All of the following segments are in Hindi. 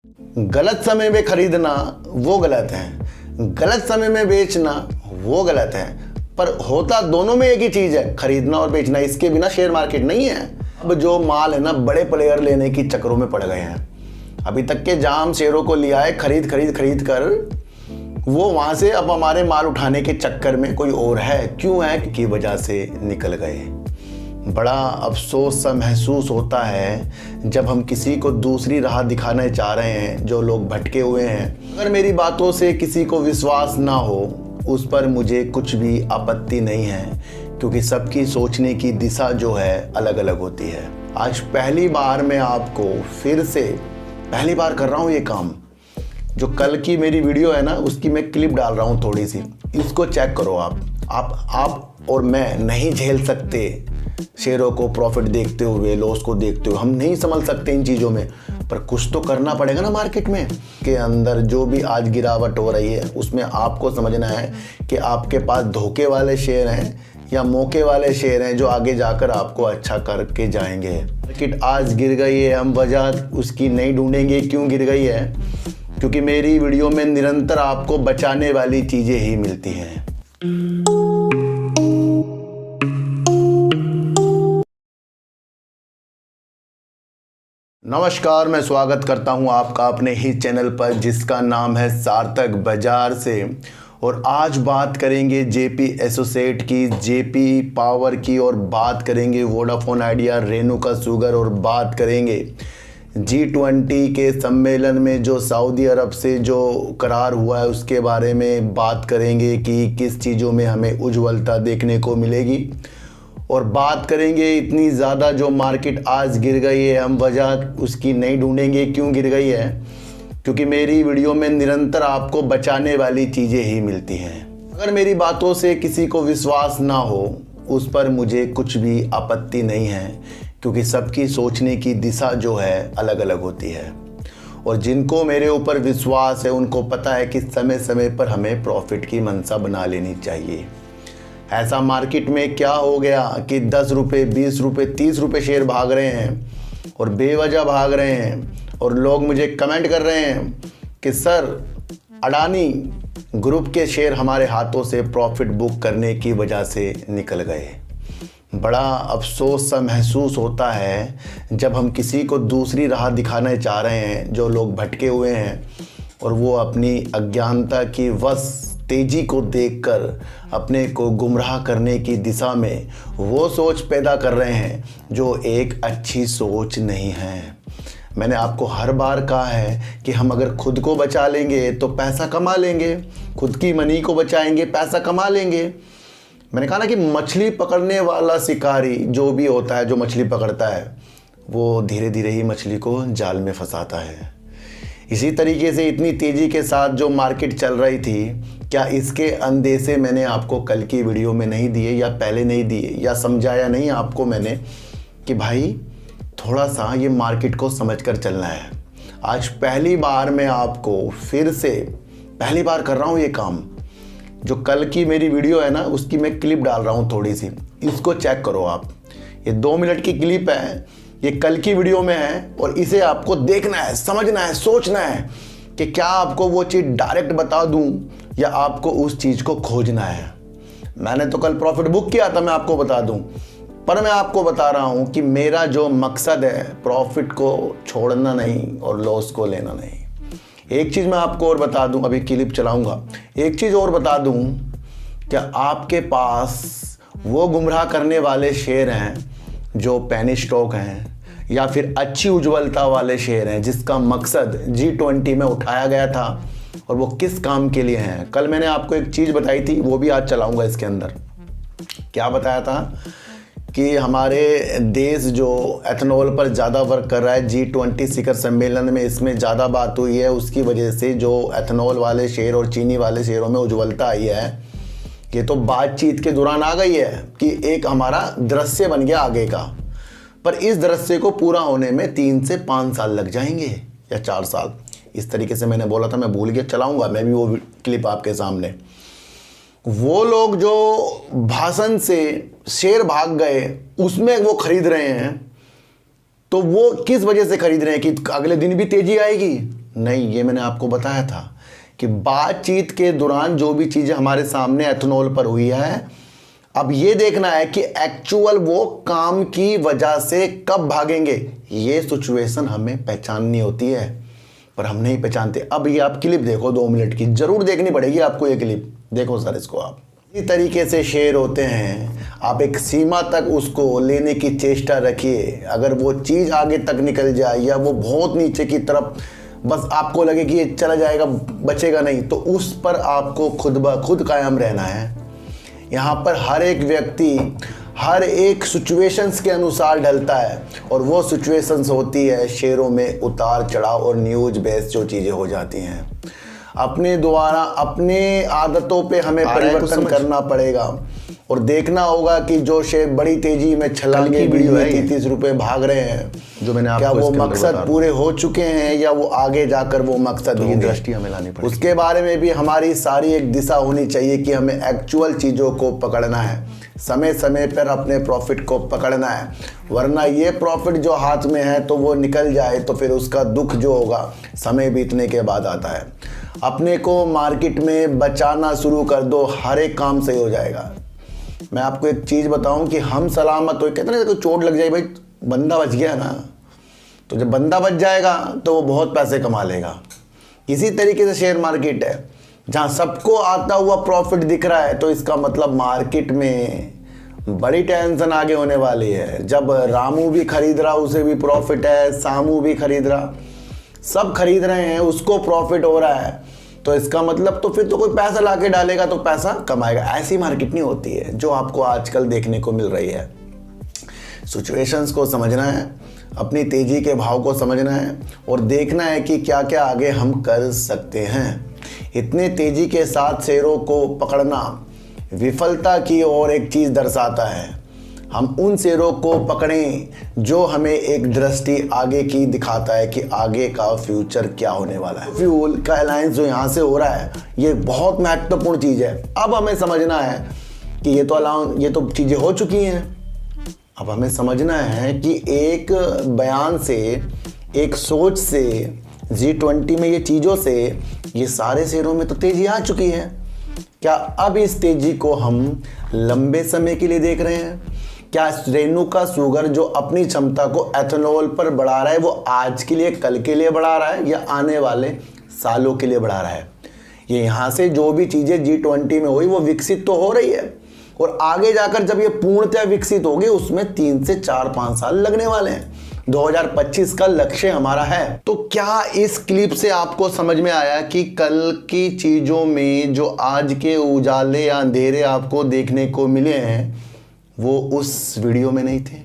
गलत समय में खरीदना वो गलत है, गलत समय में बेचना वो गलत है, पर होता दोनों में एक ही चीज है, खरीदना और बेचना। इसके बिना शेयर मार्केट नहीं है। अब जो माल है ना, बड़े प्लेयर लेने की चक्करों में पड़ गए हैं। अभी तक के जाम शेयरों को लिया है खरीद खरीद खरीद कर, वो वहां से अब हमारे माल उठाने के चक्कर में कोई और है। क्यों है? की वजह से निकल गए। बड़ा अफसोस सा महसूस होता है जब हम किसी को दूसरी राह दिखाना चाह रहे हैं, जो लोग भटके हुए हैं। अगर मेरी बातों से किसी को विश्वास ना हो, उस पर मुझे कुछ भी आपत्ति नहीं है, क्योंकि सबकी सोचने की दिशा जो है अलग अलग होती है। आज पहली बार मैं आपको फिर से पहली बार कर रहा हूँ ये काम। जो कल की मेरी वीडियो है ना, उसकी मैं क्लिप डाल रहा हूँ थोड़ी सी, इसको चेक करो। आप और मैं नहीं झेल सकते शेयरों को प्रॉफिट देखते हुए, लॉस को देखते हुए। हम नहीं समझ सकते इन चीज़ों में, पर कुछ तो करना पड़ेगा ना मार्केट में। के अंदर जो भी आज गिरावट हो रही है, उसमें आपको समझना है कि आपके पास धोखे वाले शेयर हैं या मौके वाले शेयर हैं, जो आगे जाकर आपको अच्छा करके जाएंगे। मार्केट आज गिर गई है, हम वजह उसकी नहीं ढूंढेंगे क्यों गिर गई है, क्योंकि मेरी वीडियो में निरंतर आपको बचाने वाली चीज़ें ही मिलती हैं। नमस्कार, मैं स्वागत करता हूं आपका अपने ही चैनल पर, जिसका नाम है सार्थक बाजार से। और आज बात करेंगे जेपी एसोसिएट की, जेपी पावर की, और बात करेंगे वोडाफोन आइडिया, रेणुका शुगर, और बात करेंगे G20 के सम्मेलन में जो सऊदी अरब से जो करार हुआ है उसके बारे में बात करेंगे कि किस चीज़ों में हमें उज्ज्वलता देखने को मिलेगी। और बात करेंगे इतनी ज़्यादा जो मार्केट आज गिर गई है, हम वजह उसकी नहीं ढूंढेंगे क्यों गिर गई है, क्योंकि मेरी वीडियो में निरंतर आपको बचाने वाली चीज़ें ही मिलती हैं। अगर मेरी बातों से किसी को विश्वास ना हो, उस पर मुझे कुछ भी आपत्ति नहीं है, क्योंकि सबकी सोचने की दिशा जो है अलग अलग होती है। और जिनको मेरे ऊपर विश्वास है, उनको पता है कि समय समय पर हमें प्रॉफिट की मंशा बना लेनी चाहिए। ऐसा मार्केट में क्या हो गया कि 10 रुपये, 20 रुपये, 30 रुपये शेयर भाग रहे हैं और बेवजह भाग रहे हैं। और लोग मुझे कमेंट कर रहे हैं कि सर, अडानी ग्रुप के शेयर हमारे हाथों से प्रॉफिट बुक करने की वजह से निकल गए। बड़ा अफसोस सा महसूस होता है जब हम किसी को दूसरी राह दिखाना चाह रहे हैं, जो लोग भटके हुए हैं, और वो अपनी अज्ञानता की वश तेजी को देखकर अपने को गुमराह करने की दिशा में वो सोच पैदा कर रहे हैं जो एक अच्छी सोच नहीं है। मैंने आपको हर बार कहा है कि हम अगर खुद को बचा लेंगे तो पैसा कमा लेंगे, खुद की मनी को बचाएंगे, पैसा कमा लेंगे। मैंने कहा ना कि मछली पकड़ने वाला शिकारी जो भी होता है, जो मछली पकड़ता है, वो धीरे धीरे ही मछली को जाल में फंसाता है। इसी तरीके से इतनी तेज़ी के साथ जो मार्केट चल रही थी, क्या इसके अंदेशे मैंने आपको कल की वीडियो में नहीं दिए, या पहले नहीं दिए, या समझाया नहीं आपको मैंने कि भाई थोड़ा सा ये मार्केट को समझकर चलना है। आज पहली बार मैं आपको फिर से पहली बार कर रहा हूँ ये काम। जो कल की मेरी वीडियो है ना, उसकी मैं क्लिप डाल रहा हूँ थोड़ी सी, इसको चेक करो आप। ये 2 मिनट की क्लिप है, ये कल की वीडियो में है, और इसे आपको देखना है, समझना है, सोचना है कि क्या आपको वो चीज़ डायरेक्ट बता दूं या आपको उस चीज़ को खोजना है। मैंने तो कल प्रॉफिट बुक किया था, मैं आपको बता दूं, पर मैं आपको बता रहा हूं कि मेरा जो मकसद है, प्रॉफिट को छोड़ना नहीं और लॉस को लेना नहीं। एक चीज़ मैं आपको और बता दूं, अभी क्लिप चलाऊंगा, एक चीज़ और बता दूं, क्या आपके पास वो गुमराह करने वाले शेयर हैं जो पेनी स्टॉक हैं, या फिर अच्छी उज्ज्वलता वाले शेयर हैं जिसका मकसद G20 में उठाया गया था, और वो किस काम के लिए हैं। कल मैंने आपको एक चीज़ बताई थी, वो भी आज चलाऊंगा इसके अंदर। क्या बताया था कि हमारे देश जो एथेनॉल पर ज़्यादा वर्क कर रहा है, G20 शिखर सम्मेलन में इसमें ज़्यादा बात हुई है, उसकी वजह से जो एथेनॉल वाले शेयर और चीनी वाले शेयरों में उज्ज्वलता आई है। ये तो बातचीत के दौरान आ गई है कि एक हमारा दृश्य बन गया आगे का, पर इस दृश्य को पूरा होने में 3 से 5 साल लग जाएंगे या 4 साल। इस तरीके से मैंने बोला था, मैं भूल गया, चलाऊंगा मैं भी वो क्लिप आपके सामने। वो लोग जो भाषण से शेयर भाग गए, उसमें वो खरीद रहे हैं, तो वो किस वजह से खरीद रहे हैं कि अगले दिन भी तेजी आएगी? नहीं, ये मैंने आपको बताया था कि बातचीत के दौरान जो भी चीज़ें हमारे सामने एथेनॉल पर हुई है, अब ये देखना है कि एक्चुअल वो काम की वजह से कब भागेंगे। ये सिचुएशन हमें पहचाननी होती है, पर हम नहीं पहचानते। अब ये आप क्लिप देखो 2 मिनट की, जरूर देखनी पड़ेगी आपको ये क्लिप। देखो सर इसको आप। इसी तरीके से शेयर होते हैं, आप एक सीमा तक उसको लेने की चेष्टा रखिए। अगर वो चीज़ आगे तक निकल जाए या वो बहुत नीचे की तरफ बस आपको लगे कि ये चला जाएगा, बचेगा नहीं, तो उस पर आपको खुद ब खुद कायम रहना है। यहाँ पर हर एक व्यक्ति हर एक सिचुएशंस के अनुसार ढलता है, और वो सिचुएशंस होती है शेयरों में उतार चढ़ाव और न्यूज बेस्ड जो चीज़ें हो जाती हैं। अपने द्वारा अपने आदतों पे हमें परिवर्तन करना पड़ेगा और देखना होगा कि जो शेयर बड़ी तेजी में छलांगे 30 रुपए भाग रहे हैं, जो मैंने आपको क्या वो मकसद पूरे हो चुके हैं या वो आगे जाकर वो मकसद की दृष्टि हमें लानी पड़ेगी। उसके बारे में भी हमारी सारी एक दिशा होनी चाहिए कि हमें एक्चुअल चीज़ों को पकड़ना है, समय समय पर अपने प्रॉफिट को पकड़ना है, वरना ये प्रॉफिट जो हाथ में है तो वो निकल जाए तो फिर उसका दुख जो होगा समय बीतने के बाद आता है। अपने को मार्केट में बचाना शुरू कर दो, हर एक काम सही हो जाएगा। मैं आपको एक चीज़ बताऊं कि हम सलामत हो, कहते ना तो चोट लग जाए भाई, बंदा बच गया ना, तो जब बंदा बच जाएगा तो वो बहुत पैसे कमा लेगा। इसी तरीके से शेयर मार्केट है, जहां सबको आता हुआ प्रॉफिट दिख रहा है तो इसका मतलब मार्केट में बड़ी टेंशन आगे होने वाली है। जब रामू भी खरीद रहा उसे भी प्रॉफिट है, सामू भी खरीद रहा, सब खरीद रहे हैं, उसको प्रॉफिट हो रहा है, तो इसका मतलब तो फिर तो कोई पैसा लाके डालेगा तो पैसा कमाएगा। ऐसी मार्केट नहीं होती है जो आपको आजकल देखने को मिल रही है। सिचुएशंस को समझना है, अपनी तेजी के भाव को समझना है और देखना है कि क्या क्या आगे हम कर सकते हैं। इतने तेजी के साथ शेयरों को पकड़ना विफलता की और एक चीज़ दर्शाता है। हम उन शेयरों को पकड़ें जो हमें एक दृष्टि आगे की दिखाता है कि आगे का फ्यूचर क्या होने वाला है। फ्यूल का अलायंस जो यहाँ से हो रहा है ये बहुत महत्वपूर्ण चीज़ है। अब हमें समझना है कि ये तो चीज़ें हो चुकी हैं। अब हमें समझना है कि एक बयान से, एक सोच से, G20 में ये चीज़ों से ये सारे शेयरों में तो तेज़ी आ चुकी है। क्या अब इस तेज़ी को हम लंबे समय के लिए देख रहे हैं? क्या रेणुका शुगर जो अपनी क्षमता को एथेनॉल पर बढ़ा रहा है वो आज के लिए, कल के लिए बढ़ा रहा है या आने वाले सालों के लिए बढ़ा रहा है? ये यहाँ से जो भी चीज़ें G20 में हुई वो विकसित तो हो रही है, और आगे जाकर जब ये पूर्णतः विकसित होगी उसमें 3 से 4-5 साल लगने वाले हैं। 2025 का लक्ष्य हमारा है। तो क्या इस क्लिप से आपको समझ में आया कि कल की चीज़ों में जो आज के उजाले या अंधेरे आपको देखने को मिले हैं वो उस वीडियो में नहीं थे?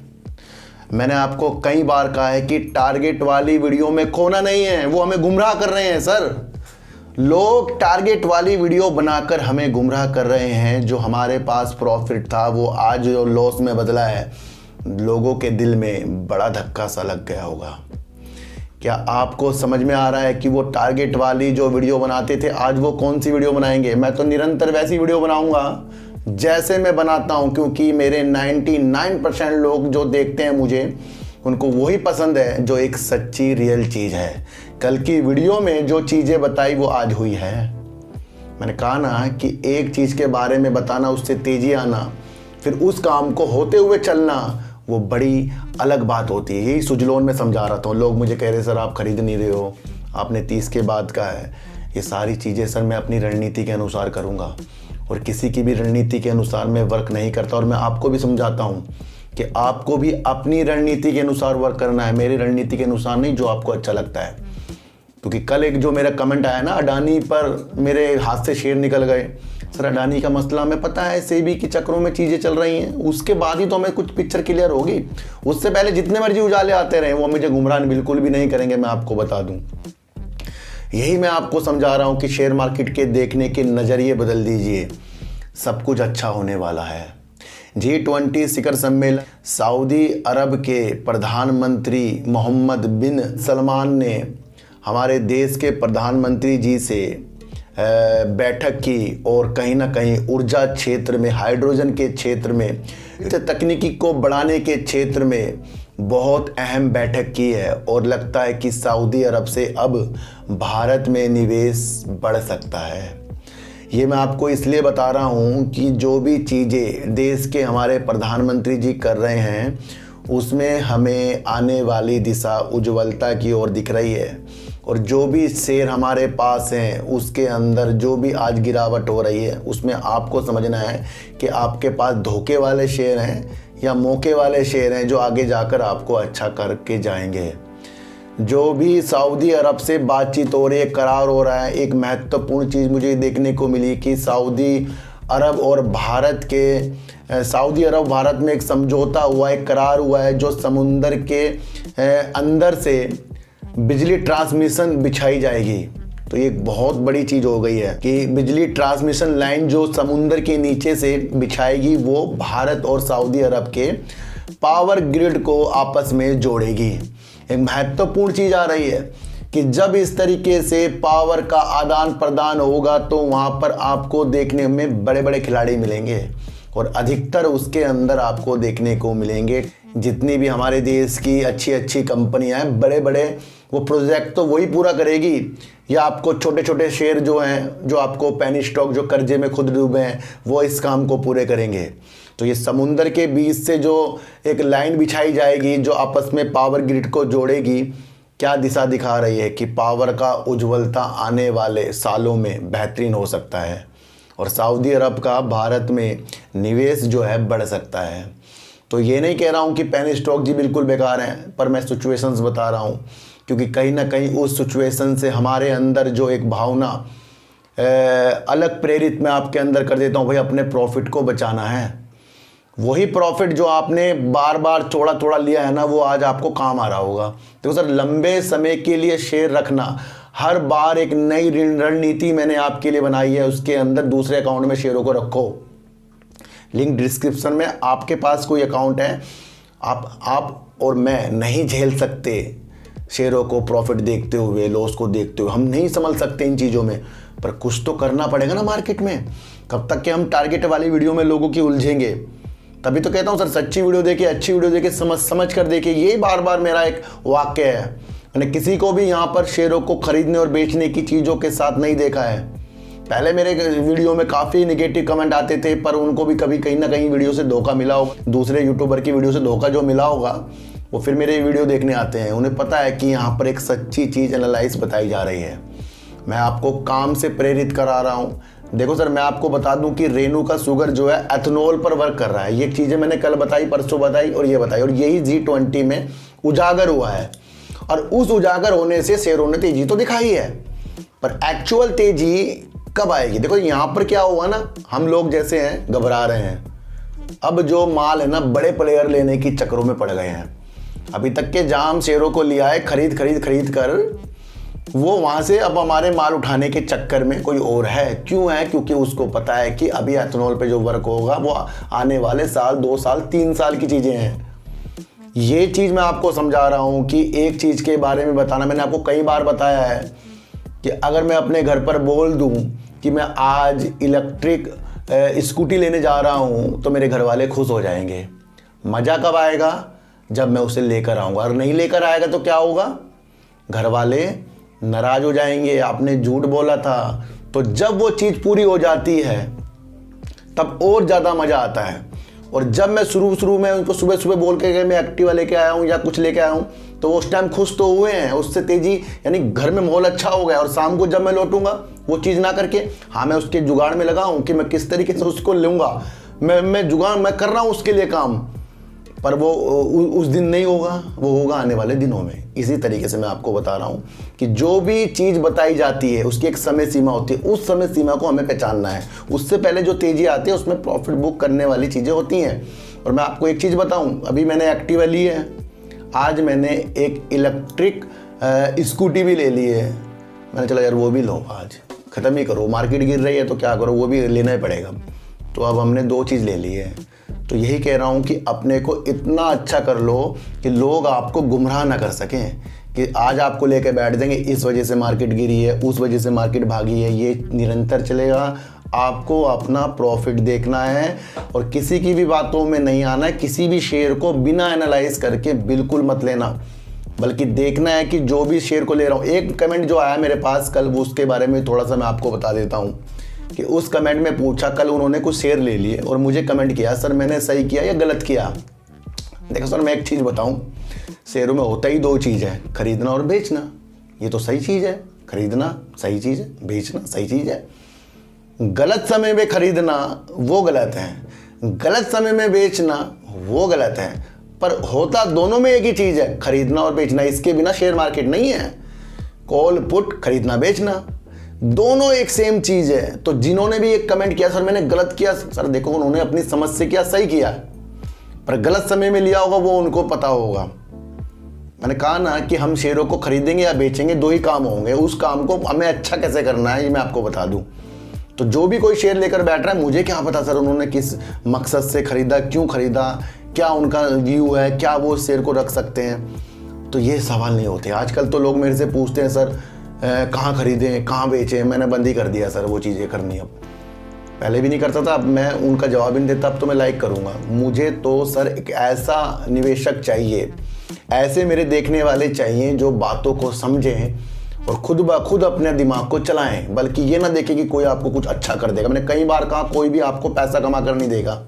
मैंने आपको कई बार कहा है कि टारगेट वाली वीडियो में खोना नहीं है, वो हमें गुमराह कर रहे हैं। सर, लोग टारगेट वाली वीडियो बनाकर हमें गुमराह कर रहे हैं। जो हमारे पास प्रॉफिट था वो आज जो लॉस में बदला है, लोगों के दिल में बड़ा धक्का सा लग गया होगा। क्या आपको समझ में आ रहा है कि वो टारगेट वाली जो वीडियो बनाते थे आज वो कौन सी वीडियो बनाएंगे? मैं तो निरंतर वैसी वीडियो बनाऊंगा जैसे मैं बनाता हूं, क्योंकि मेरे 99% लोग जो देखते हैं मुझे, उनको वही पसंद है जो एक सच्ची रियल चीज़ है। कल की वीडियो में जो चीज़ें बताई वो आज हुई है। मैंने कहा ना कि एक चीज़ के बारे में बताना, उससे तेजी आना, फिर उस काम को होते हुए चलना, वो बड़ी अलग बात होती है। यही सुजलोन में समझा रहा था। लोग मुझे कह रहे सर आप खरीद नहीं रहे हो, आपने 30 के बाद का है। ये सारी चीज़ें सर मैं अपनी रणनीति के अनुसार करूँगा, और किसी की भी रणनीति के अनुसार मैं वर्क नहीं करता। और मैं आपको भी समझाता हूँ कि आपको भी अपनी रणनीति के अनुसार वर्क करना है, मेरी रणनीति के अनुसार नहीं, जो आपको अच्छा लगता है। क्योंकि कल एक जो मेरा कमेंट आया ना, अडानी पर मेरे हाथ से शेयर निकल गए। सर अडानी का मसला हमें पता है, सेबी के चक्रों में चीज़ें चल रही हैं, उसके बाद ही तो हमें कुछ पिक्चर क्लियर होगी। उससे पहले जितने मर्जी उजाले आते रहे वो मुझे गुमराह बिल्कुल भी नहीं करेंगे, मैं आपको बता दूं। यही मैं आपको समझा रहा हूं कि शेयर मार्केट के देखने के नज़रिए बदल दीजिए, सब कुछ अच्छा होने वाला है। G20 शिखर सम्मेलन, सऊदी अरब के प्रधानमंत्री मोहम्मद बिन सलमान ने हमारे देश के प्रधानमंत्री जी से बैठक की, और कहीं ना कहीं ऊर्जा क्षेत्र में, हाइड्रोजन के क्षेत्र में, तकनीकी को बढ़ाने के क्षेत्र में बहुत अहम बैठक की है। और लगता है कि सऊदी अरब से अब भारत में निवेश बढ़ सकता है। ये मैं आपको इसलिए बता रहा हूँ कि जो भी चीज़ें देश के हमारे प्रधानमंत्री जी कर रहे हैं उसमें हमें आने वाली दिशा उज्ज्वलता की ओर दिख रही है। और जो भी शेयर हमारे पास हैं उसके अंदर जो भी आज गिरावट हो रही है उसमें आपको समझना है कि आपके पास धोखे वाले शेयर हैं या मौके वाले शेयर हैं जो आगे जाकर आपको अच्छा करके जाएंगे। जो भी सऊदी अरब से बातचीत हो रही है, करार हो रहा है, एक महत्वपूर्ण चीज़ मुझे देखने को मिली कि सऊदी अरब और भारत के सऊदी अरब भारत में एक समझौता हुआ है, एक करार हुआ है जो समुंदर के अंदर से बिजली ट्रांसमिशन बिछाई जाएगी। तो ये एक बहुत बड़ी चीज़ हो गई है कि बिजली ट्रांसमिशन लाइन जो समुंदर के नीचे से बिछाएगी वो भारत और सऊदी अरब के पावर ग्रिड को आपस में जोड़ेगी। एक महत्वपूर्ण चीज़ आ रही है कि जब इस तरीके से पावर का आदान प्रदान होगा तो वहाँ पर आपको देखने में बड़े बड़े खिलाड़ी मिलेंगे और अधिकतर उसके अंदर आपको देखने को मिलेंगे जितनी भी हमारे देश की अच्छी अच्छी कंपनियां हैं, बड़े बड़े वो प्रोजेक्ट तो वही पूरा करेगी या आपको छोटे छोटे शेयर जो हैं, जो आपको पेनी स्टॉक जो कर्जे में खुद डूबे हैं, वो इस काम को पूरे करेंगे। तो ये समुंदर के बीच से जो एक लाइन बिछाई जाएगी जो आपस में पावर ग्रिड को जोड़ेगी, क्या दिशा दिखा रही है कि पावर का उज्ज्वलता आने वाले सालों में बेहतरीन हो सकता है और सऊदी अरब का भारत में निवेश जो है बढ़ सकता है। तो ये नहीं कह रहा हूँ कि पेनी स्टॉक जी बिल्कुल बेकार हैं, पर मैं सिचुएशंस बता रहा हूँ क्योंकि कहीं ना कहीं उस सिचुएशन से हमारे अंदर जो एक भावना अलग प्रेरित मैं आपके अंदर कर देता हूँ, भाई अपने प्रॉफिट को बचाना है। वही प्रॉफिट जो आपने बार बार थोड़ा थोड़ा लिया है ना, वो आज आपको काम आ रहा होगा। देखो सर, लंबे समय के लिए शेयर रखना, हर बार एक नई रणनीति मैंने आपके लिए बनाई है। उसके अंदर दूसरे अकाउंट में शेयरों को रखो, लिंक डिस्क्रिप्शन में। आपके पास कोई अकाउंट है, आप और मैं नहीं झेल सकते शेयरों को प्रॉफिट देखते हुए, लॉस को देखते हुए, हम नहीं समझ सकते इन चीज़ों में, पर कुछ तो करना पड़ेगा ना मार्केट में। कब तक कि हम टारगेट वाली वीडियो में लोगों की उलझेंगे? तभी तो कहता हूँ सर, सच्ची वीडियो देखिए, अच्छी वीडियो देखिए, समझ कर देखिए। ये बार बार मेरा एक वाक्य है। मैंने किसी को भी यहाँ पर शेयरों को खरीदने और बेचने की चीज़ों के साथ नहीं देखा है। पहले मेरे वीडियो में काफ़ी निगेटिव कमेंट आते थे, पर उनको भी कभी कहीं ना कहीं वीडियो से धोखा मिला होगा, दूसरे यूट्यूबर की वीडियो से धोखा जो मिला होगा, वो फिर मेरे वीडियो देखने आते हैं। उन्हें पता है कि यहाँ पर एक सच्ची चीज़ एनालाइज बताई जा रही है। मैं आपको काम से प्रेरित करा रहा हूँ। देखो सर, मैं आपको बता दूं कि रेणुका शुगर जो है एथनॉल पर वर्क कर रहा है। ये चीज़ें मैंने कल बताई, परसों बताई और ये बताई, और यही G20 में उजागर हुआ है। और उस उजागर होने से शेयरों ने तेजी तो दिखाई है, पर एक्चुअल तेजी कब आएगी? देखो यहाँ पर क्या हुआ ना, हम लोग जैसे हैं घबरा रहे हैं। अब जो माल है ना, बड़े प्लेयर लेने की चक्करों में पड़ गए हैं। अभी तक के जाम शेयरों को लिया है खरीद कर, वो वहाँ से अब हमारे माल उठाने के चक्कर में कोई और है। क्यों है? क्योंकि उसको पता है कि अभी एथनॉल पे जो वर्क होगा वो आने वाले साल, 2 साल, 3 साल की चीज़ें हैं। ये चीज़ मैं आपको समझा रहा हूँ कि एक चीज़ के बारे में बताना, मैंने आपको कई बार बताया है कि अगर मैं अपने घर पर बोल दूँ कि मैं आज इलेक्ट्रिक स्कूटी लेने जा रहा हूँ तो मेरे घर वाले खुश हो जाएंगे। मज़ा कब आएगा? जब मैं उसे लेकर आऊँगा। और नहीं लेकर आएगा तो क्या होगा? घर वाले नाराज हो जाएंगे, आपने झूठ बोला था। तो जब वो चीज़ पूरी हो जाती है तब और ज़्यादा मज़ा आता है। और जब मैं शुरू में उनको सुबह सुबह बोल के मैं एक्टिवा लेके आया हूँ या कुछ लेके आया हूँ तो वो उस टाइम खुश तो हुए हैं, उससे तेज़ी, यानी घर में माहौल अच्छा हो गया। और शाम को जब मैं लौटूंगा वो चीज़ ना करके, हाँ मैं उसके जुगाड़ में लगा हूँ कि मैं किस तरीके से उसको लूँगा, मैं जुगाड़ मैं कर रहा हूँ उसके लिए काम, पर वो उस दिन नहीं होगा, वो होगा आने वाले दिनों में। इसी तरीके से मैं आपको बता रहा हूँ कि जो भी चीज़ बताई जाती है उसकी एक समय सीमा होती है, उस समय सीमा को हमें पहचानना है। उससे पहले जो तेज़ी आती है उसमें प्रॉफिट बुक करने वाली चीज़ें होती हैं। और मैं आपको एक चीज़ बताऊँ, अभी मैंने एक्टिवा ली है, आज मैंने एक इलेक्ट्रिक स्कूटी भी ले ली है। मैंने चला यार वो भी लो, आज ख़त्म ही करो, मार्केट गिर रही है तो क्या करो, वो भी लेना ही पड़ेगा। तो अब हमने 2 चीज़ ले ली है। तो यही कह रहा हूँ कि अपने को इतना अच्छा कर लो कि लोग आपको गुमराह ना कर सकें कि आज आपको लेके बैठ देंगे इस वजह से मार्केट गिरी है, उस वजह से मार्केट भागी है। ये निरंतर चलेगा। आपको अपना प्रॉफिट देखना है और किसी की भी बातों में नहीं आना है। किसी भी शेयर को बिना एनालाइज करके बिल्कुल मत लेना। बल्कि देखना है कि जो भी शेयर को ले रहा हूँ। एक कमेंट जो आया मेरे पास कल, उसके बारे में थोड़ा सा मैं आपको बता देता हूँ कि उस कमेंट में पूछा, कल उन्होंने कुछ शेयर ले लिए और मुझे कमेंट किया, सर मैंने सही किया या गलत किया। देखो सर, मैं एक चीज़ बताऊँ, शेयरों में होता ही दो चीज़ है, खरीदना और बेचना। ये तो सही चीज़ है, खरीदना सही चीज़ है, बेचना सही चीज़ है। गलत समय में खरीदना वो गलत है, गलत समय में बेचना वो गलत है, पर होता दोनों में एक ही चीज़ है, खरीदना और बेचना। इसके बिना शेयर मार्केट नहीं है। कॉल पुट, खरीदना बेचना, दोनों एक सेम चीज़ है। तो जिन्होंने भी एक कमेंट किया सर मैंने गलत किया, सर देखो उन्होंने अपनी समझ से किया, सही किया, पर गलत समय में लिया होगा वो उनको पता होगा। मैंने कहा ना कि हम शेयरों को खरीदेंगे या बेचेंगे, दो ही काम होंगे। उस काम को हमें अच्छा कैसे करना है ये मैं आपको बता दूं। तो जो भी कोई शेयर लेकर बैठ रहा है, मुझे क्या पता सर उन्होंने किस मकसद से खरीदा, क्यों खरीदा, क्या उनका व्यू है, क्या वो शेयर को रख सकते हैं। तो ये सवाल नहीं होते। आजकल तो लोग मेरे से पूछते हैं सर कहाँ खरीदें, कहाँ बेचें। मैंने बंद ही कर दिया सर वो चीज़ें करनी। अब पहले भी नहीं करता था, अब मैं उनका जवाब ही नहीं देता। अब तो मैं लाइक करूँगा। मुझे तो सर एक ऐसा निवेशक चाहिए, ऐसे मेरे देखने वाले चाहिए जो बातों को समझें और खुद ब खुद अपने दिमाग को चलाएं, बल्कि ये ना देखें कि कोई आपको कुछ अच्छा कर देगा। मैंने कई बार कहा, कोई भी आपको पैसा कमा कर नहीं देगा।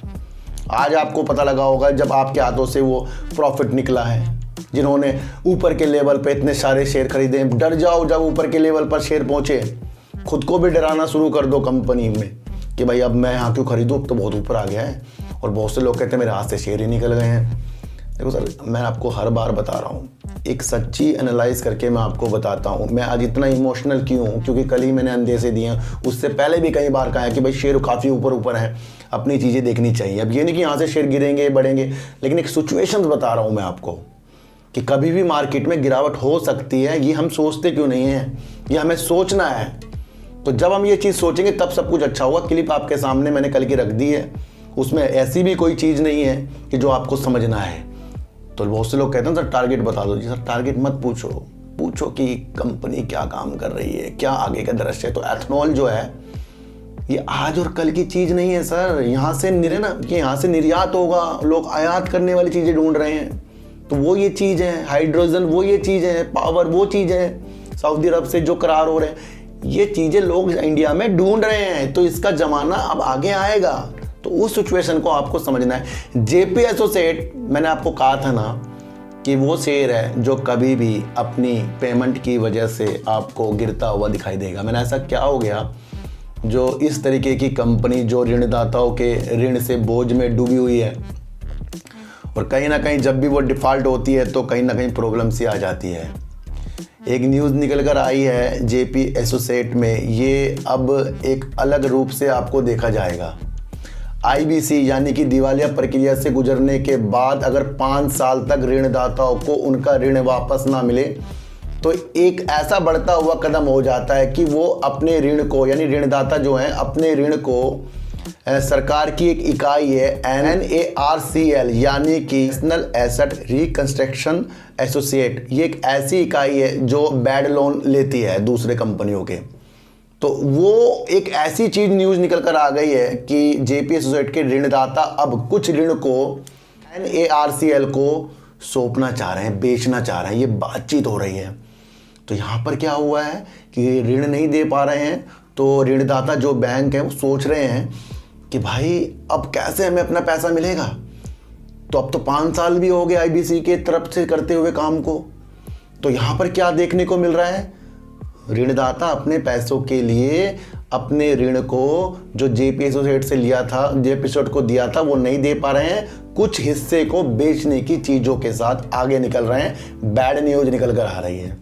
आज आपको पता लगा होगा जब आपके हाथों से वो प्रॉफिट निकला है। जिन्होंने ऊपर के लेवल पे इतने सारे शेयर खरीदे, डर जाओ जब ऊपर के लेवल पर शेयर पहुंचे, खुद को भी डराना शुरू कर दो कंपनी में कि भाई अब मैं यहाँ क्यों खरीदूँ, अब तो बहुत ऊपर आ गया है। और बहुत से लोग कहते हैं मेरे हाथ से शेयर ही निकल गए हैं। देखो सर, मैं आपको हर बार बता रहा हूँ, एक सच्ची एनालाइज करके मैं आपको बताता हूँ। मैं आज इतना इमोशनल क्यों हूँ, क्योंकि कल ही मैंने अंदेशे दिए हैं। उससे पहले भी कई बार कहा है कि भाई शेयर काफ़ी ऊपर है, अपनी चीज़ें देखनी चाहिए। अब ये नहीं कि यहाँ से शेयर गिरेंगे बढ़ेंगे, लेकिन एक सिचुएशन बता रहा हूँ मैं आपको कि कभी भी मार्केट में गिरावट हो सकती है। ये हम सोचते क्यों नहीं हैं, ये हमें सोचना है। तो जब हम ये चीज़ सोचेंगे तब सब कुछ अच्छा होगा। क्लिप आपके सामने मैंने कल की रख दी है, उसमें ऐसी भी कोई चीज़ नहीं है कि जो आपको समझना है। तो बहुत से लोग कहते हैं सर टारगेट बता दो। जी सर, टारगेट मत पूछो, पूछो कि कंपनी क्या काम कर रही है, क्या आगे का दृश्य है। तो एथनॉल जो है ये आज और कल की चीज़ नहीं है सर। यहाँ से यहाँ से निर्यात होगा, लोग आयात करने वाली चीज़ें ढूंढ रहे हैं। तो वो ये चीज़ है, हाइड्रोजन वो ये चीज़ है, पावर वो चीज़ है, सऊदी अरब से जो करार हो रहे हैं, ये चीज़ें लोग इंडिया में ढूंढ रहे हैं। तो इसका ज़माना अब आगे आएगा। तो उस सिचुएशन को आपको समझना है। जेपी एसोसिएट, मैंने आपको कहा था ना कि वो शेयर है जो कभी भी अपनी पेमेंट की वजह से आपको गिरता हुआ दिखाई देगा। मैंने ऐसा क्या हो गया जो इस तरीके की कंपनी जो ऋणदाताओं के ऋण से बोझ में डूबी हुई है, और कहीं ना कहीं जब भी वो डिफ़ॉल्ट होती है तो कहीं ना कहीं प्रॉब्लम सी आ जाती है। एक न्यूज़ निकल कर आई है जेपी एसोसिएट में, ये अब एक अलग रूप से आपको देखा जाएगा। आईबीसी यानी कि दिवालिया प्रक्रिया से गुजरने के बाद अगर 5 साल तक ऋणदाताओं को उनका ऋण वापस ना मिले तो एक ऐसा बढ़ता हुआ कदम हो जाता है कि वो अपने ऋण को, यानी ऋणदाता जो हैं अपने ऋण को, सरकार की एक इकाई है NARCL यानी कि नेशनल एसेट रिकंस्ट्रक्शन एसोसिएट, ये एक ऐसी इकाई है जो बैड लोन लेती है दूसरे कंपनियों के। तो वो एक ऐसी चीज़ न्यूज़ निकल कर आ गई है कि जेपी एसोसिएट के ऋणदाता अब कुछ ऋण को NARCL को सौंपना चाह रहे हैं, बेचना चाह रहे हैं। ये बातचीत हो रही है। तो यहाँ पर क्या हुआ है कि ऋण नहीं दे पा रहे हैं, तो ऋणदाता जो बैंक है वो सोच रहे हैं कि भाई अब कैसे हमें अपना पैसा मिलेगा। तो अब तो 5 साल भी हो गए आईबीसी के तरफ से करते हुए काम को। तो यहाँ पर क्या देखने को मिल रहा है, ऋणदाता अपने पैसों के लिए अपने ऋण को जो जेपी एसोसिएट से लिया था, जेपी एसोसिएट को दिया था, वो नहीं दे पा रहे हैं। कुछ हिस्से को बेचने की चीज़ों के साथ आगे निकल रहे हैं। बैड न्यूज़ निकल कर आ रही है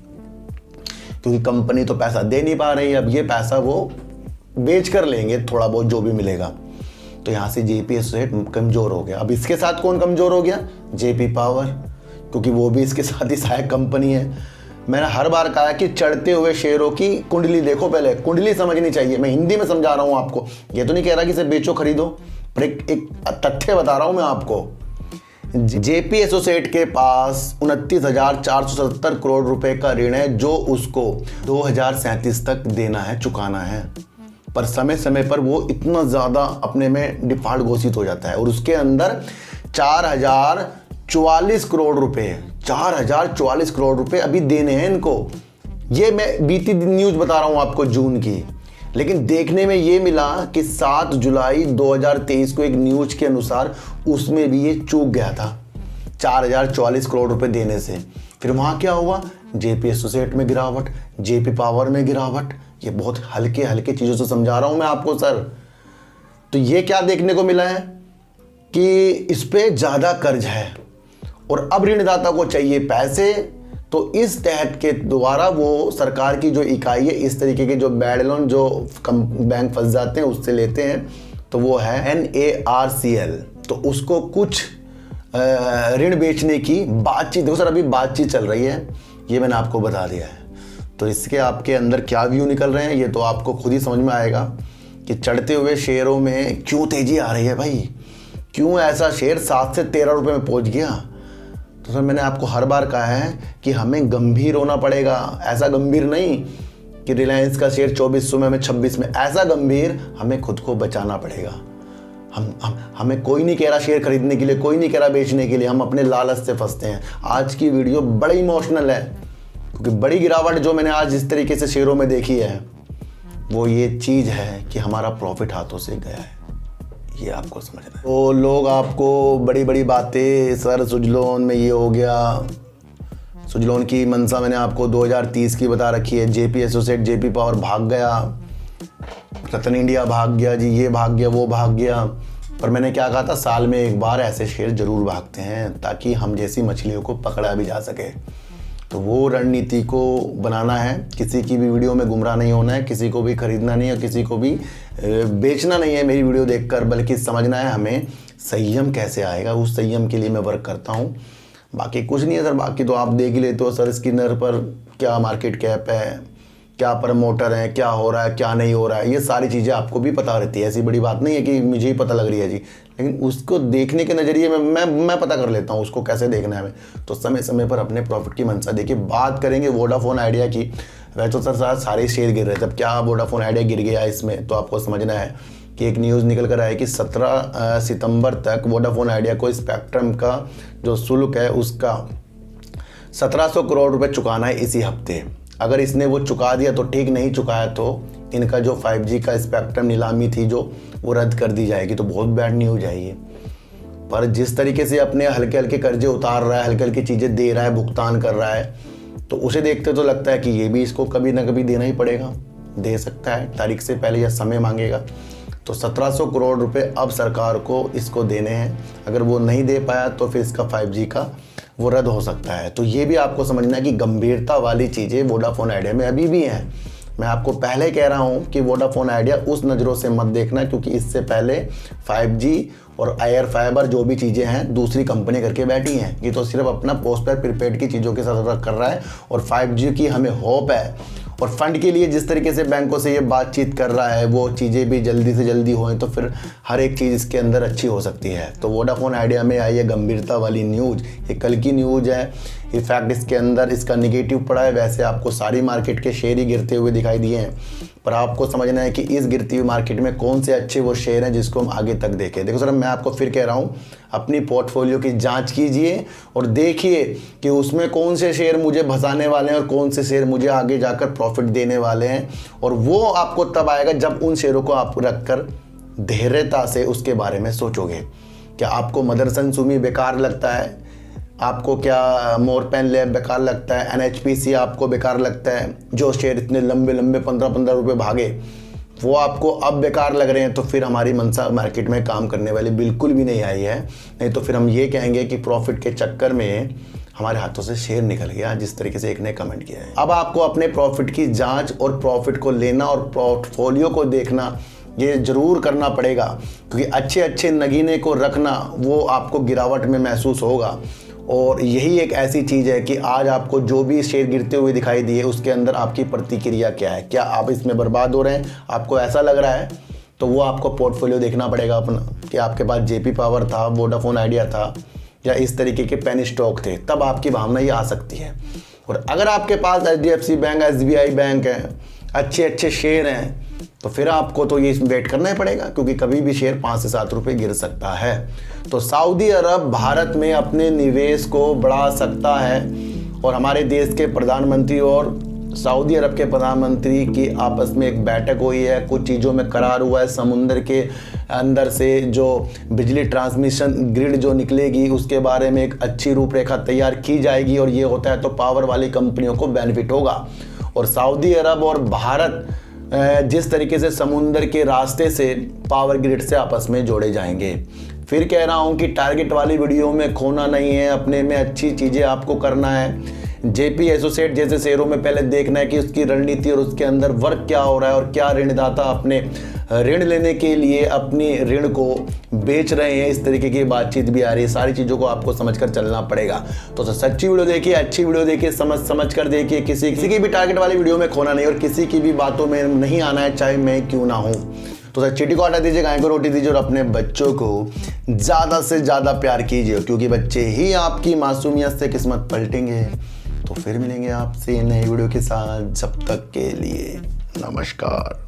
क्योंकि कंपनी तो पैसा दे नहीं पा रही है। अब ये पैसा वो बेच कर लेंगे, थोड़ा बहुत जो भी मिलेगा। तो यहाँ से जेपी एसोसिएट कमज़ोर हो गया। अब इसके साथ कौन कमज़ोर हो गया, जेपी पावर, क्योंकि वो भी इसके साथ ही सहायक कंपनी है। मैंने हर बार कहा कि चढ़ते हुए शेयरों की कुंडली देखो, पहले कुंडली समझनी चाहिए। मैं हिंदी में समझा रहा हूँ आपको, ये तो नहीं कह रहा कि इसे बेचो खरीदो, पर एक तथ्य बता रहा हूँ मैं आपको। जेपी एसोसिएट के पास 29,470 करोड़ रुपए का ऋण है जो उसको 2037 तक देना है, चुकाना है। पर समय समय पर वो इतना ज़्यादा अपने में डिफॉल्ट घोषित हो जाता है और उसके अंदर 4,044 करोड़ रुपए, 4044 करोड़ रुपए अभी देने हैं इनको। ये मैं बीती न्यूज़ बता रहा हूँ आपको जून की, लेकिन देखने में ये मिला कि 7 जुलाई 2023 को एक न्यूज़ के अनुसार उसमें भी ये चूक गया था 4044 करोड़ रुपए देने से। फिर वहाँ क्या हुआ, जेपी एसोसिएट में गिरावट, जेपी पावर में गिरावट। ये बहुत हल्के हल्के चीज़ों से समझा रहा हूँ मैं आपको सर। तो ये क्या देखने को मिला है कि इस पे ज़्यादा कर्ज है और अब ऋणदाता को चाहिए पैसे। तो इस तहत के द्वारा वो सरकार की जो इकाई है, इस तरीके के जो बैड लोन जो बैंक फंस जाते हैं उससे लेते हैं, तो वो है NARCL। तो उसको कुछ ऋण बेचने की बातचीत, देखो सर अभी बातचीत चल रही है, ये मैंने आपको बता दिया है। तो इसके आपके अंदर क्या व्यू निकल रहे हैं ये तो आपको खुद ही समझ में आएगा कि चढ़ते हुए शेयरों में क्यों तेजी आ रही है भाई, क्यों ऐसा शेयर 7 से 13 रुपए में पहुंच गया। तो सर मैंने आपको हर बार कहा है कि हमें गंभीर होना पड़ेगा, ऐसा गंभीर नहीं कि रिलायंस का शेयर 2400 में, हमें 26 में, ऐसा गंभीर हमें खुद को बचाना पड़ेगा। हमें कोई नहीं कह रहा शेयर खरीदने के लिए, कोई नहीं कह रहा बेचने के लिए, हम अपने लालच से फंसते हैं। आज की वीडियो बड़ी इमोशनल है क्योंकि बड़ी गिरावट जो मैंने आज इस तरीके से शेयरों में देखी है वो ये चीज़ है कि हमारा प्रॉफिट हाथों से गया है, ये आपको समझना है। तो लोग आपको बड़ी बड़ी बातें, सर सुजलोन में ये हो गया, सुजलोन की मंशा मैंने आपको 2030 की बता रखी है, जेपी एसोसिएट, जेपी पावर भाग गया, रतन इंडिया भाग गया जी, ये भाग गया, वो भाग गया। पर मैंने क्या कहा था, साल में एक बार ऐसे शेयर जरूर भागते हैं ताकि हम जैसी मछलियों को पकड़ा भी जा सके। तो वो रणनीति को बनाना है, किसी की भी वीडियो में गुमराह नहीं होना है, किसी को भी खरीदना नहीं है, किसी को भी बेचना नहीं है मेरी वीडियो देखकर, बल्कि समझना है हमें संयम कैसे आएगा। उस संयम के लिए मैं वर्क करता हूँ, बाकी कुछ नहीं है सर। बाकी तो आप देख ही लेते हो सर, स्किनर पर क्या मार्केट कैप है, क्या प्रमोटर है, क्या हो रहा है, क्या नहीं हो रहा है, ये सारी चीज़ें आपको भी पता रहती है। ऐसी बड़ी बात नहीं है कि मुझे ही पता लग रही है जी, लेकिन उसको देखने के नज़रिए में मैं पता कर लेता हूँ उसको कैसे देखना है हमें। तो समय समय पर अपने प्रॉफिट की मंशा देखिए। बात करेंगे वोडाफोन आइडिया की, वैसे तो सर सारे शेयर गिर रहे थे, अब क्या वोडाफोन आइडिया गिर गया इसमें, तो आपको समझना है कि एक न्यूज़ निकल कर आया कि 17 सितंबर तक वोडाफोन आइडिया को स्पेक्ट्रम का जो शुल्क है उसका 1700 करोड़ रुपए चुकाना है इसी हफ्ते। अगर इसने वो चुका दिया तो ठीक, नहीं चुकाया तो इनका जो 5G का स्पेक्ट्रम नीलामी थी जो वो रद्द कर दी जाएगी। तो बहुत बैड न्यूज़ है ये। पर जिस तरीके से अपने हल्के हल्के कर्जे उतार रहा है, हल्के हल्की चीज़ें दे रहा है, भुगतान कर रहा है, तो उसे देखते तो लगता है कि ये भी इसको कभी ना कभी देना ही पड़ेगा, दे सकता है तारीख से पहले या समय मांगेगा। तो 1700 करोड़ रुपए अब सरकार को इसको देने हैं। अगर वो नहीं दे पाया तो फिर इसका 5G का वो रद्द हो सकता है। तो ये भी आपको समझना है कि गंभीरता वाली चीज़ें वोडाफोन आइडिया में अभी भी हैं। मैं आपको पहले कह रहा हूँ कि वोडाफोन आइडिया उस नज़रों से मत देखना, क्योंकि इससे पहले 5G और एयर फाइबर जो भी चीज़ें हैं दूसरी कंपनी करके बैठी हैं। ये तो सिर्फ अपना पोस्टपेड प्रीपेड की चीज़ों के साथ कर रहा है और 5G की हमें होप है। और फंड के लिए जिस तरीके से बैंकों से ये बातचीत कर रहा है वो चीज़ें भी जल्दी से जल्दी होएं तो फिर हर एक चीज़ इसके अंदर अच्छी हो सकती है। तो वोडाफोन आइडिया में आई है गंभीरता वाली न्यूज़, ये कल की न्यूज़ है। इफेक्ट इसके अंदर इसका निगेटिव पड़ा है। वैसे आपको सारी मार्केट के शेयर ही गिरते हुए दिखाई दिए हैं, पर आपको समझना है कि इस गिरती हुई मार्केट में कौन से अच्छे वो शेयर हैं जिसको हम आगे तक देखें। देखो सर, मैं आपको फिर कह रहा हूँ, अपनी पोर्टफोलियो की जांच कीजिए और देखिए कि उसमें कौन से शेयर मुझे भसाने वाले हैं और कौन से शेयर मुझे आगे जाकर प्रॉफिट देने वाले हैं। और वो आपको तब आएगा जब उन शेयरों को आप रखकर धैर्यता से उसके बारे में सोचोगे। क्या आपको मदरसन सुमी बेकार लगता है? आपको क्या मोरपेन लैब बेकार लगता है? NHPC आपको बेकार लगता है? जो शेयर इतने लंबे लंबे 15-15 रुपये भागे वो आपको अब बेकार लग रहे हैं, तो फिर हमारी मंशा मार्केट में काम करने वाली बिल्कुल भी नहीं आई है। नहीं तो फिर हम ये कहेंगे कि प्रॉफिट के चक्कर में हमारे हाथों से शेयर निकल गया, जिस तरीके से एक ने कमेंट किया है। अब आपको अपने प्रॉफिट की जांच और प्रॉफिट को लेना और पोर्टफोलियो को देखना ये ज़रूर करना पड़ेगा, क्योंकि अच्छे अच्छे नगीने को रखना वो आपको गिरावट में महसूस होगा। और यही एक ऐसी चीज़ है कि आज आपको जो भी शेयर गिरते हुए दिखाई दिए उसके अंदर आपकी प्रतिक्रिया क्या है। क्या आप इसमें बर्बाद हो रहे हैं, आपको ऐसा लग रहा है? तो वो आपको पोर्टफोलियो देखना पड़ेगा अपना, कि आपके पास जेपी पावर था, वोडाफोन आइडिया था, या इस तरीके के पेनी स्टॉक थे, तब आपकी भावना ये आ सकती है। और अगर आपके पास HDFC बैंक, SBI बैंक है, अच्छे अच्छे शेयर हैं, तो फिर आपको तो ये वेट करना ही पड़ेगा, क्योंकि कभी भी शेयर 5 से 7 रुपये गिर सकता है। तो सऊदी अरब भारत में अपने निवेश को बढ़ा सकता है और हमारे देश के प्रधानमंत्री और सऊदी अरब के प्रधानमंत्री की आपस में एक बैठक हुई है। कुछ चीज़ों में करार हुआ है। समुद्र के अंदर से जो बिजली ट्रांसमिशन ग्रिड जो निकलेगी उसके बारे में एक अच्छी रूपरेखा तैयार की जाएगी और ये होता है तो पावर वाली कंपनियों को बेनिफिट होगा। और सऊदी अरब और भारत जिस तरीके से समुद्र के रास्ते से पावर ग्रिड से आपस में जोड़े जाएंगे। फिर कह रहा हूँ कि टारगेट वाली वीडियो में खोना नहीं है, अपने में अच्छी चीज़ें आपको करना है। जेपी एसोसिएट जैसे शेयरों में पहले देखना है कि उसकी रणनीति और उसके अंदर वर्क क्या हो रहा है और क्या ऋणदाता अपने ऋण लेने के लिए अपनी ऋण को बेच रहे हैं। इस तरीके की बातचीत भी आ रही है। सारी चीज़ों को आपको समझकर चलना पड़ेगा। तो सच्ची वीडियो देखिए, अच्छी वीडियो देखिए, समझ कर देखिए। किसी की भी टारगेट वाली वीडियो में खोना नहीं और किसी की भी बातों में नहीं आना है, चाहे मैं क्यों ना हूँ। तो चीटी को हटा दीजिए, गाय को रोटी दीजिए और अपने बच्चों को ज़्यादा से ज़्यादा प्यार कीजिए, क्योंकि बच्चे ही आपकी मासूमियत से किस्मत पलटेंगे। तो फिर मिलेंगे आपसे नई वीडियो के साथ। जब तक के लिए नमस्कार।